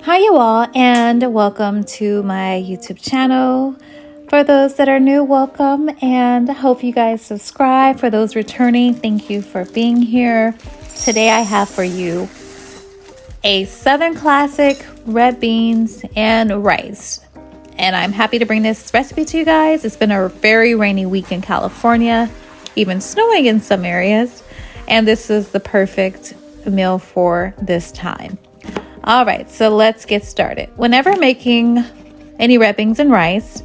Hi you all, and welcome to my YouTube channel. For those that are new, welcome, and I hope you guys subscribe. For those returning, thank you for being here. Today I have for you a Southern classic red beans and rice, and I'm happy to bring this recipe to you guys. It's been a very rainy week in California, even snowing in some areas, and this is the perfect meal for this time. All right, so let's get started. Whenever making any red beans and rice,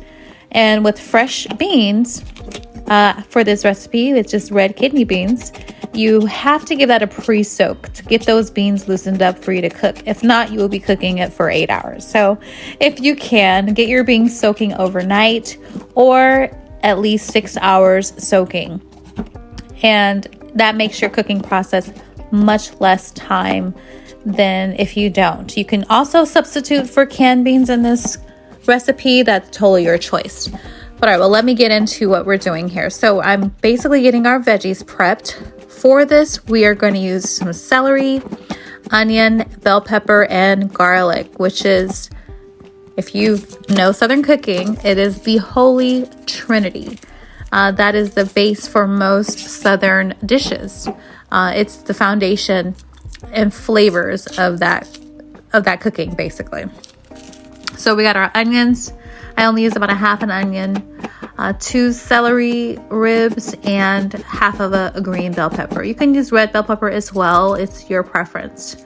and with fresh beans, for this recipe, it's just red kidney beans, you have to give that a pre-soak to get those beans loosened up for you to cook. If not, you will be cooking it for 8 hours. So if you can, get your beans soaking overnight or at least 6 hours soaking. And that makes your cooking process much less time than if you don't. You can also substitute for canned beans in this recipe. That's totally your choice. But all right, well, let me get into what we're doing here. So I'm basically getting our veggies prepped. For this, we are going to use some celery, onion, bell pepper, and garlic, which is, if you know Southern cooking, it is the holy trinity. That is the base for most Southern dishes. It's the foundation and flavors of that cooking, basically. So we got our onions. I only use about a half an onion, 2 celery ribs, and half of a green bell pepper. You can use red bell pepper as well. It's your preference.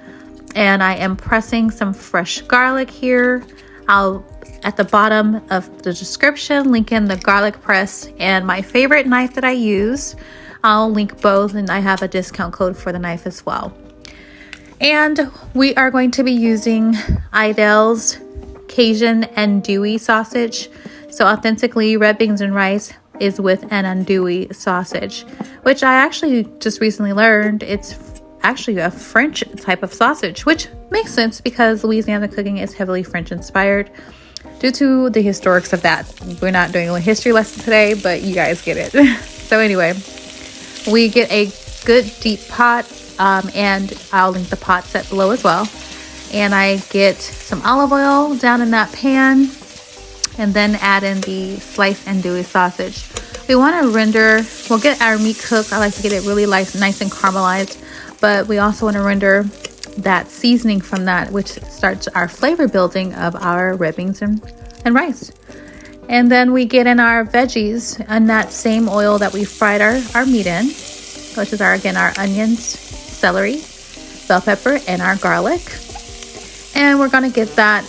And I am pressing some fresh garlic here. I'll, at the bottom of the description, link in the garlic press and my favorite knife that I use. I'll link both, and I have a discount code for the knife as well. And we are going to be using Idell's Cajun Andouille sausage. So authentically, red beans and rice is with an andouille sausage, which I actually just recently learned it's actually a French type of sausage, which makes sense because Louisiana cooking is heavily French inspired due to the historics of that. We're not doing a history lesson today, but you guys get it. So anyway, we get a good deep pot. And I'll link the pot set below as well. And I get some olive oil down in that pan, and then add in the sliced andouille sausage. We want to we'll get our meat cooked. I like to get it really nice and caramelized, but we also want to render that seasoning from that, which starts our flavor building of our red beans and rice. And then we get in our veggies in that same oil that we fried our meat in, which is our onions, celery, bell pepper, and our garlic. And we're going to get that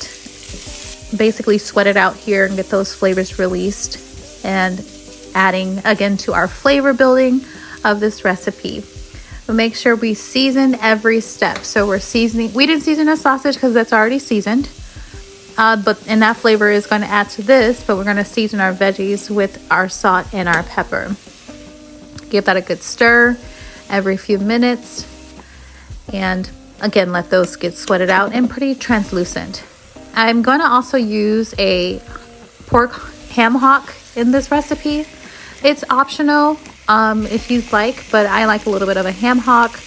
basically sweated out here and get those flavors released, and adding again to our flavor building of this recipe. But make sure we season every step. So we didn't season the sausage because that's already seasoned, and that flavor is going to add to this, but we're going to season our veggies with our salt and our pepper. Give that a good stir every few minutes. And again, let those get sweated out and pretty translucent. I'm going to also use a pork ham hock in this recipe. It's optional if you'd like, but I like a little bit of a ham hock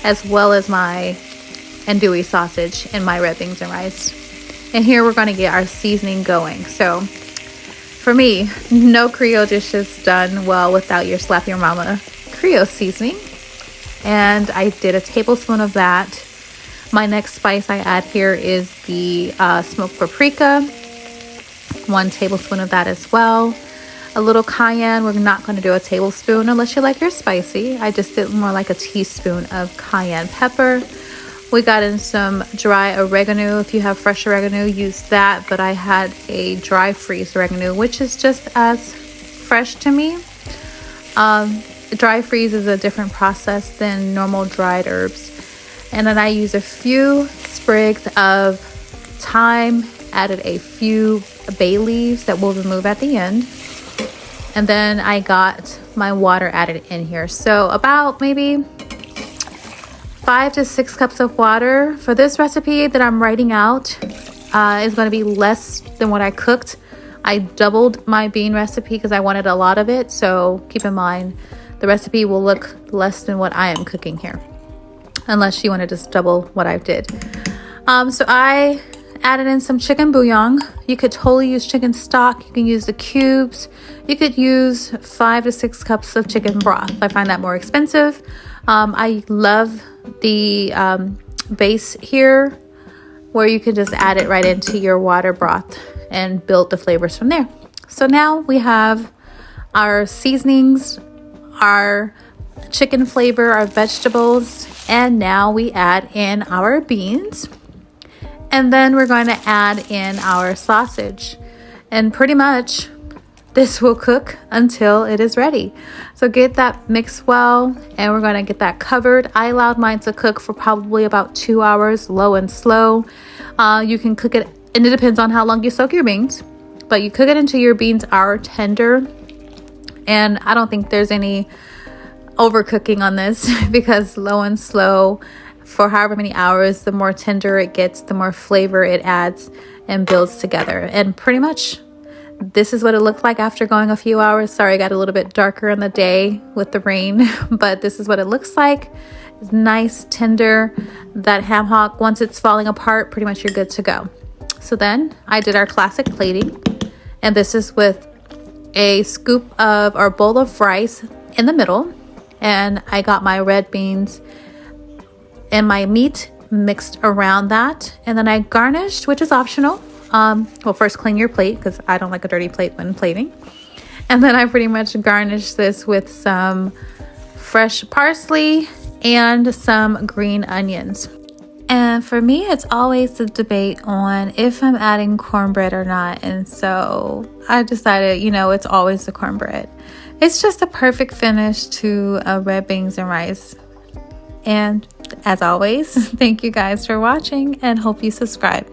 as well as my andouille sausage in my red beans and rice. And here we're going to get our seasoning going. So for me, no Creole dish is done well without your Slap Your Mama Creole seasoning. And I did a tablespoon of that. My next spice I add here is the smoked paprika. 1 tablespoon of that as well. A little cayenne. We're not going to do a tablespoon unless you like your spicy. I just did more like a teaspoon of cayenne pepper. We got in some dry oregano. If you have fresh oregano, use that. But I had a dry freeze oregano, which is just as fresh to me. Dry freeze is a different process than normal dried herbs. And then I use a few sprigs of thyme, added a few bay leaves that we'll remove at the end. And then I got my water added in here. So about maybe 5 to 6 cups of water. For this recipe that I'm writing out is going to be less than what I cooked. I doubled my bean recipe because I wanted a lot of it. So keep in mind, the recipe will look less than what I am cooking here, unless you want to just double what I did. So I added in some chicken bouillon. You could totally use chicken stock. You can use the cubes. You could use 5 to 6 cups of chicken broth. I find that more expensive. I love the base here, where you can just add it right into your water broth and build the flavors from there. So now we have our seasonings, our chicken flavor, our vegetables, and now we add in our beans. And then we're going to add in our sausage. And pretty much this will cook until it is ready. So get that mixed well, and we're going to get that covered. I allowed mine to cook for probably about 2 hours, low and slow. You can cook it, and it depends on how long you soak your beans, but you cook it until your beans are tender. And I don't think there's any overcooking on this because low and slow for however many hours, the more tender it gets, the more flavor it adds and builds together. And pretty much this is what it looked like after going a few hours. Sorry, I got a little bit darker in the day with the rain, but this is what it looks like. It's nice, tender. That ham hock, once it's falling apart, pretty much you're good to go. So then I did our classic plating, and this is with a scoop of or bowl of rice in the middle, and I got my red beans and my meat mixed around that, and then I garnished, which is optional. Well, first clean your plate because I don't like a dirty plate when plating, and then I pretty much garnished this with some fresh parsley and some green onions. And for me, it's always the debate on if I'm adding cornbread or not, and so I decided, it's always the cornbread. It's just a perfect finish to red beans and rice. And as always, thank you guys for watching, and hope you subscribe.